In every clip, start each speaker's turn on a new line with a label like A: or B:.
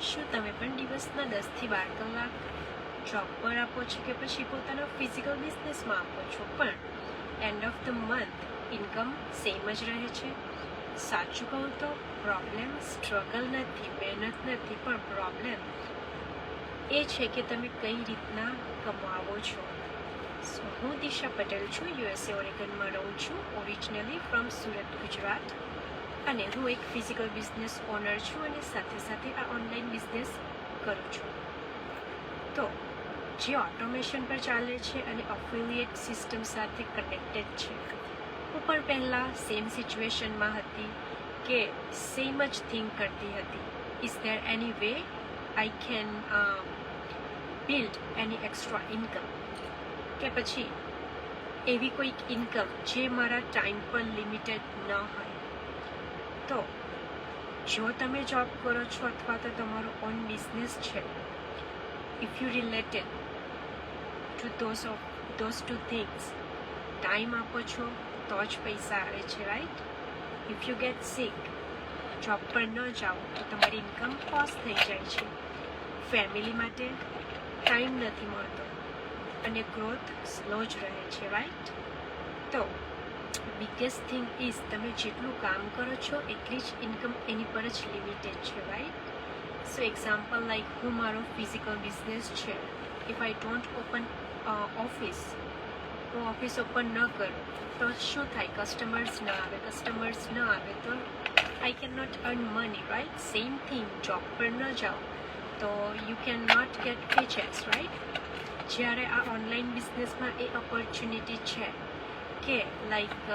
A: શું તમે પણ દિવસના 10 થી 12 કલાક જોબ પર આપો છો કે પછી પોતાના ફિઝિકલ બિઝનેસમાં આપો છો, પણ end of the month income same જ રહે છે? સાચું કહું તો પ્રોબ્લેમ સ્ટ્રગલ નથી, મહેનત નથી, પણ પ્રોબ્લેમ એ છે કે તમે કઈ રીતના કમાવો છો. હું દિશા પટેલ છું, યુએસએ ઓરેગનમાં રહું છું, ઓરિજિનલી ફ્રોમ સુરત, ગુજરાત. અને હું એક ફિઝિકલ બિઝનેસ ઓનર છું અને સાથે સાથે આ ઓનલાઈન બિઝનેસ કરું છું. તો જે ઓટોમેશન પર ચાલે છે અને અફિલિએટ સિસ્ટમ સાથે કનેક્ટેડ છે. હું પણ પહેલાં સેમ સિચ્યુએશનમાં હતી કે સેમ જ થિંક કરતી હતી, is there any way I can build any extra income, કે પછી એવી કોઈક ઇન્કમ જે મારા ટાઈમ પર લિમિટેડ ન હોય. તો જો તમે જોબ કરો છો અથવા તો તમારો ઓન બિઝનેસ છે, if you related to those two things, time આપો છો તો જ પૈસા આવે છે, right? If you get sick, job પર ન જાઓ તો તમારી ઇન્કમ લોસ થઈ જાય છે, ફેમિલી માટે ટાઈમ નથી મળતો અને ગ્રોથ સ્લો જ રહે છે, રાઈટ? તો બિગેસ્ટ થિંગ ઇઝ તમે જેટલું કામ કરો છો એટલી જ ઇન્કમ એની પર જ લિમિટેડ છે, રાઈટ? સો એક્ઝામ્પલ લાઈક હું મારો ફિઝિકલ બિઝનેસ છે, if I don't open office, હું ઓફિસ ઓપન ન કરું તો શું થાય? કસ્ટમર્સ ન આવે તો I can not earn money, right? Same thing, job પર ન જાઓ તો you can not get paychecks, right? જ્યારે આ ઓનલાઈન બિઝનેસમાં એ ઓપોર્ચ્યુનિટી છે કે લાઈક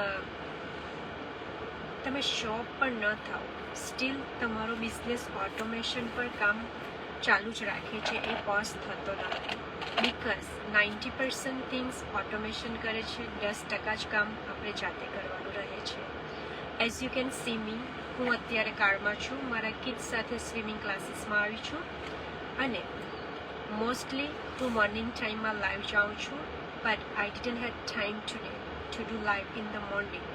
A: તમે શોપ પણ ન થાઓ, સ્ટીલ તમારો બિઝનેસ ઓટોમેશન પર કામ ચાલુ જ રાખે છે, એ પોઝ થતો નથી. બિકોઝ 90% થિંગ્સ ઓટોમેશન કરે છે, 10% જ કામ આપણે જાતે કરવાનું રહે છે. As you can see me, હું અત્યારે કારમાં છું, મારા કિડ્સ સાથે સ્વિમિંગ ક્લાસીસમાં આવી છું અને મોસ્ટલી હું મોર્નિંગ ટાઈમમાં લાઈવ જાઉં છું, but I didn't have time today to do live in the morning.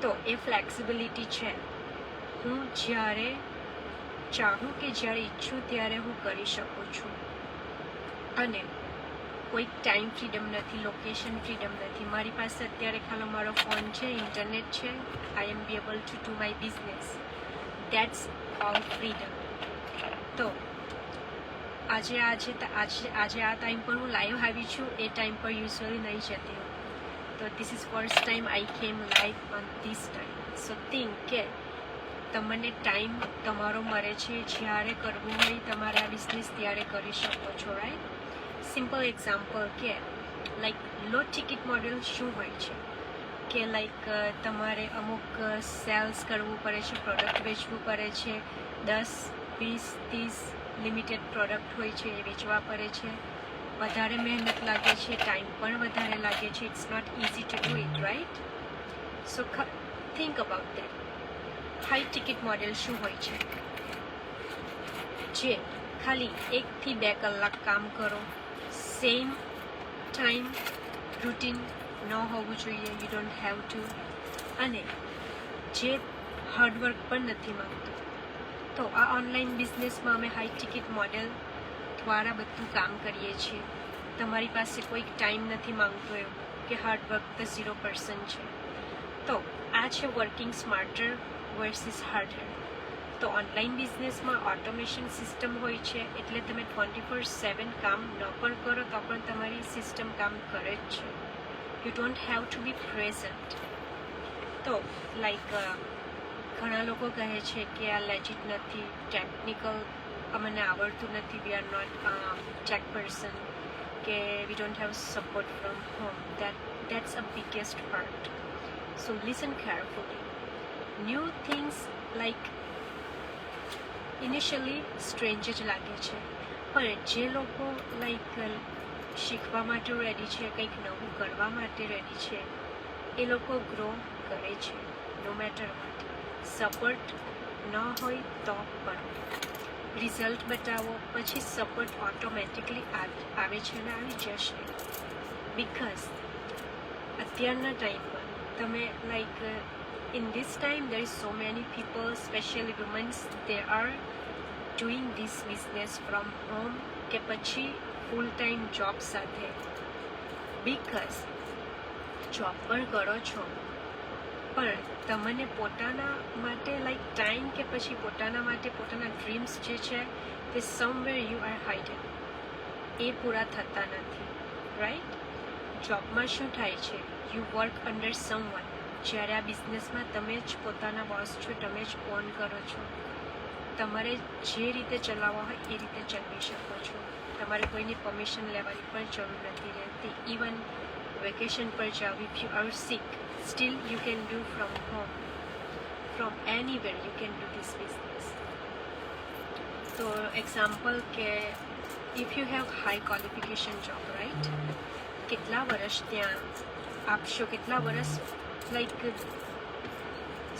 A: તો એ ફ્લેક્સિબિલિટી છે, હું જ્યારે ચાહું કે જ્યારે ઈચ્છું ત્યારે હું કરી શકું છું. અને કોઈક ટાઈમ ફ્રીડમ નથી, લોકેશન ફ્રીડમ નથી. મારી પાસે અત્યારે ખાલી મારો ફોન છે, ઇન્ટરનેટ છે, I am be able to do my business. That's all freedom. તો આજે આ ટાઈમ પર હું લાઈવ આવી છું, એ ટાઈમ પર યુઝ્યુઅલી નહીં જતી હું. તો this is first time I came live on this time. So think કે તમને ટાઈમ તમારો મળે છે, જ્યારે કરવું હોય તમારે આ બિઝનેસ ત્યારે કરી શકો છો, રાઈટ? સિમ્પલ એક્ઝામ્પલ કે લાઈક લો ટિકિટ મોડેલ શું હોય છે કે લાઈક તમારે અમુક સેલ્સ કરવું પડે છે, પ્રોડક્ટ વેચવું પડે છે, 10, 20, 30 લિમિટેડ પ્રોડક્ટ હોય છે, એ વેચવા પડે છે, વધારે મહેનત લાગે છે, ટાઈમ પણ વધારે લાગે છે. It's not easy to do it, right? So think about that. High ticket model શું હોય છે? જે ખાલી 1 થી 2 કલાક કામ કરો, સેમ ટાઈમ રૂટીન ન હોવું જોઈએ, યુ ડોન્ટ હેવ ટુ, અને જે હાર્ડવર્ક પણ નથી માંગતું. તો આ ઓનલાઈન બિઝનેસમાં અમે હાઈ ટિકિટ મોડેલ દ્વારા બધું કામ કરીએ છીએ. તમારી પાસે કોઈક ટાઈમ નથી માંગતો એવું કે હાર્ડવર્ક તો 0% છે. તો આ છે વર્કિંગ સ્માર્ટર વર્સિસ હાર્ડર. તો ઓનલાઈન બિઝનેસમાં ઓટોમેશન સિસ્ટમ હોય છે, એટલે તમે 24/7 કામ ન પણ કરો તો પણ તમારી સિસ્ટમ કામ કરે જ છે. You don't have to be present. તો લાઈક ઘણા લોકો કહે છે કે આ લેજિટ નથી, ટેકનિકલ અમને આવડતું નથી, we are not tech person, કે we don't have support from home. That's a biggest part. So listen carefully. New things like initially strange જ લાગે છે, પણ જે લોકો લાઈક શીખવા માટે રેડી છે, કંઈક નવું કરવા માટે રેડી છે, એ લોકો ગ્રો કરે છે નો મેટર વોટ. સપોર્ટ ન હોય તો પણ રિઝલ્ટ બતાવો, પછી સપોર્ટ ઓટોમેટિકલી આવે છે અને આવી જશે. બિકોઝ અત્યારના ટાઈમમાં તમે like in this time there is so many people, especially women, they are doing this business from home કે પછી ફૂલ ટાઈમ જોબ સાથે? બિકોઝ જોબ પણ કરો છો પણ તમને પોતાના માટે લાઈક ટાઈમ કે પછી પોતાના માટે પોતાના ડ્રીમ્સ જે છે તે સમવેર યુ આર હાઇડન, એ પૂરા થતા નથી, રાઈટ? જોબમાં શું થાય છે? You work under someone. જ્યારે આ બિઝનેસમાં તમે જ પોતાના બોસ છો, તમે જ ઓન કરો છો. તમારે જે રીતે ચલાવવા હોય એ રીતે ચલાવી શકો છો. તમારે કોઈની પરમિશન લેવાની પણ જરૂર નથી રહેતી. ઇવન વેકેશન પર જાઓ, if you are sick, still you can do from home, from anywhere you can do this business. તો એક્ઝામ્પલ કે if you have high qualification job, right? કેટલા વર્ષ ત્યાં આપશો, કેટલા વર્ષ લાઈક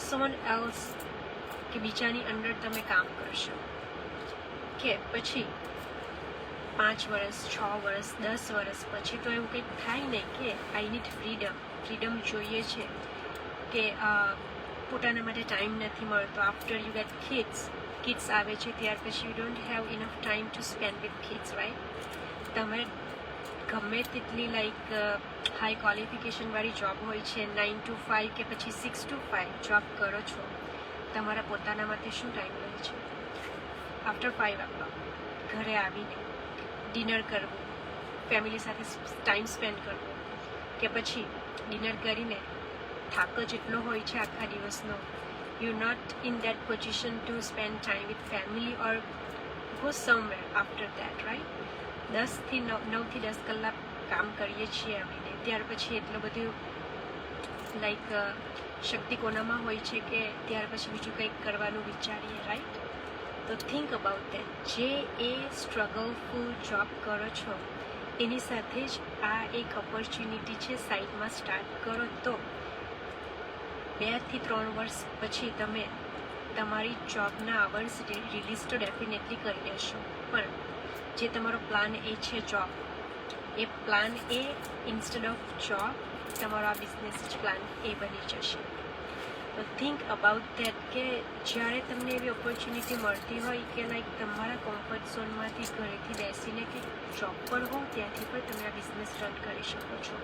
A: સમવન એલ્સ કે બીજાની અંડર તમે કામ કરશો, કે પછી 5 વર્ષ, 6 વર્ષ, 10 વર્ષ પછી તો એવું કંઈક થાય નહીં કે આઈ નીડ ફ્રીડમ જોઈએ છે, કે પોતાના માટે ટાઈમ નથી મળતો. આફ્ટર યુ ગેટ કિડ્સ આવે છે ત્યાર પછી you don't have enough time to spend with kids, right? તમે ગમે તેટલી લાઈક હાઈ ક્વોલિફિકેશનવાળી જોબ હોય છે, 9 to 5 કે પછી 6 to 5 જોબ કરો છો, તમારા પોતાના માટે શું ટાઈમ રહે છે? આફ્ટર 5 o'clock ઘરે આવીને ડિનર કરવું, ફેમિલી સાથે ટાઈમ સ્પેન્ડ કરવો, કે પછી ડિનર કરીને થાક જ એટલો હોય છે આખા દિવસનો, you not in that position to spend time with family or go somewhere after that, right? 9 થી 10 કલાક કામ કરીએ છીએ આવીને, ત્યાર પછી એટલું બધું લાઈક શક્તિ કોનામાં હોય છે કે ત્યાર પછી બીજું કંઈક કરવાનું વિચારીએ, રાઈટ? તો થિંક અબાઉટ દેટ. જે એ સ્ટ્રગલફુલ જોબ કરો છો એની સાથે જ આ એક ઓપોર્ચ્યુનિટી છે, સાઈડમાં સ્ટાર્ટ કરો તો 2 થી 3 વર્ષ પછી તમે તમારી જોબના અવર્સ રિલીઝ તો ડેફિનેટલી કરી લેશો, પણ જે તમારો પ્લાન એ છે job, A plan A instead of job તમારો આ બિઝનેસ જ પ્લાન એ બની જશે. તો થિંક અબાઉટ ધેટ કે જ્યારે તમને એવી ઓપોર્ચ્યુનિટી મળતી હોય કે લાઈક તમારા કમ્ફર્ટ ઝોનમાંથી ઘરેથી બેસીને કે જોબ પર હો ત્યાંથી પણ તમે આ બિઝનેસ રન કરી શકો છો.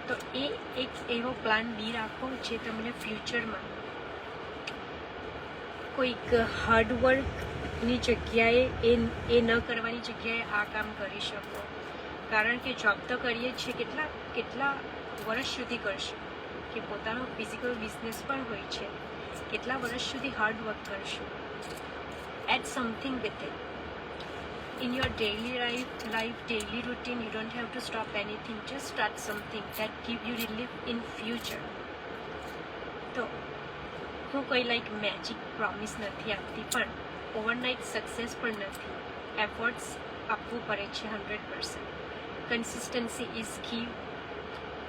A: તો એ એક એવો પ્લાન બી રાખો જે તમને ફ્યુચરમાં કોઈક હાર્ડવર્કની જગ્યાએ એ ન કરવાની જગ્યાએ આ કામ કરી શકો. કારણ કે જોબ તો કરીએ જ છીએ, કેટલા વર્ષ સુધી કરશો? કે પોતાનો ફિઝિકલ બિઝનેસ પણ હોય છે, કેટલા વર્ષ સુધી હાર્ડવર્ક કરશો? Add something with it. In your daily life, daily routine, you don't have to stop anything. Just start something that give you relief in future. તો હું કોઈ લાઈક મેજિક પ્રોમિસ નથી આપતી, પણ ઓવરનાઇટ સક્સેસ પણ નથી. Efforts આપવું પડે છે 100%. Consistency is key.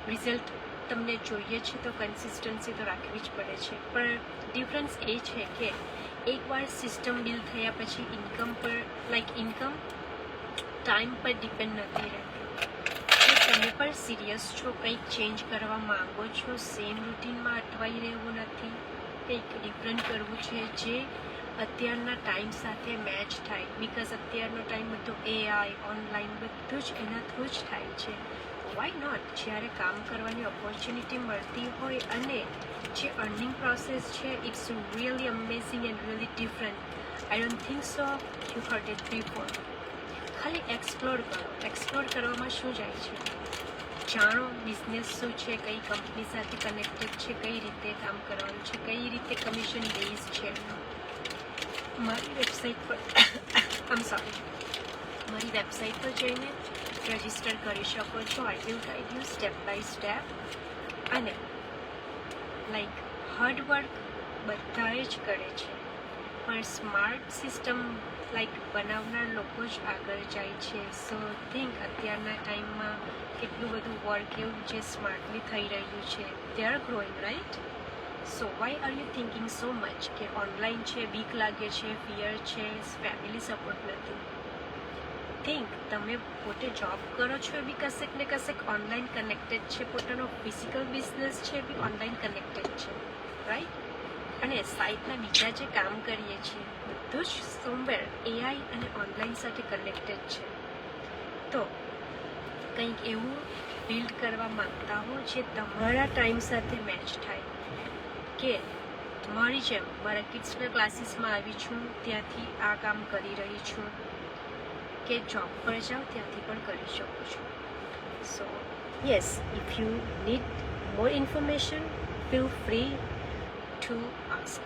A: રિઝલ્ટ તમને જોઈએ છે તો કન્સિસ્ટન્સી તો રાખવી જ પડે છે, પણ ડિફરન્સ એ છે કે એકવાર સિસ્ટમ બિલ્ડ થયા પછી ઇન્કમ ટાઈમ પર ડિપેન્ડ નથી રહેતી. જો તમે પણ સિરિયસ છો, કંઈક ચેન્જ કરવા માંગો છો, સેમ રૂટીનમાં અટવાઈ રહેવું નથી, કંઈક ડિફરન્ટ કરવું છે જે અત્યારના ટાઈમ સાથે મેચ થાય, બિકોઝ અત્યારનો ટાઈમ બધું AI ઓનલાઈન બધું જ એના થ્રુ જ થાય છે. Why not? જ્યારે કામ કરવાની ઓપોર્ચ્યુનિટી મળતી હોય અને જે અર્નિંગ પ્રોસેસ છે it's really amazing and really different. I don't think so you heard it before. ખાલી એક્સપ્લોર કરો. એક્સપ્લોર કરવામાં શું જાય છે? જાણો બિઝનેસ શું છે, કઈ કંપની સાથે કનેક્ટેડ છે, કઈ રીતે કામ કરવાનું છે, કઈ રીતે કમિશન બેઝ છે. મારી વેબસાઇટ પર મારી વેબસાઇટ પર જઈને રજિસ્ટર કરી શકો છો. I will guide you step by step. અને લાઈક હાર્ડવર્ક બધાએ જ કરે છે, પણ સ્માર્ટ સિસ્ટમ લાઈક બનાવનાર લોકો જ આગળ જાય છે. સો થિંક અત્યારના ટાઈમમાં કેટલું બધું વર્ક એવું જે સ્માર્ટલી થઈ રહ્યું છે. They are growing, right? So why are you thinking so much કે ઓનલાઈન છે, બીક લાગે છે, ફિયર છે, ફેમિલી સપોર્ટ નથી? થિંક તમે પોતે જોબ કરો છો એ બી કશેક ને કશેક ઓનલાઈન કનેક્ટેડ છે, પોતાનો ફિઝિકલ બિઝનેસ છે એ બી ઓનલાઈન કનેક્ટેડ છે, રાઈટ? અને સાઈડના બીજા જે કામ કરીએ છીએ બધું બધું જ સોમવેર એઆઈ અને ઓનલાઈન સાથે કનેક્ટેડ છે. તો કંઈક એવું બિલ્ડ કરવા માંગતા હો જે તમારા ટાઈમ સાથે મેચ થાય, કે મારી જેમ મારા કિડ્સના ક્લાસીસમાં આવી છું ત્યાંથી આ કામ કરી રહી છું, કે જોબ પર જાઓ ત્યાંથી પણ કરી શકો છો. સો yes, if you need more information, feel free to ask.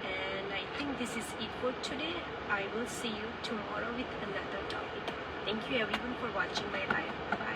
A: And I think this is it for today. I will see you tomorrow with another topic. Thank you everyone for watching my live. Bye.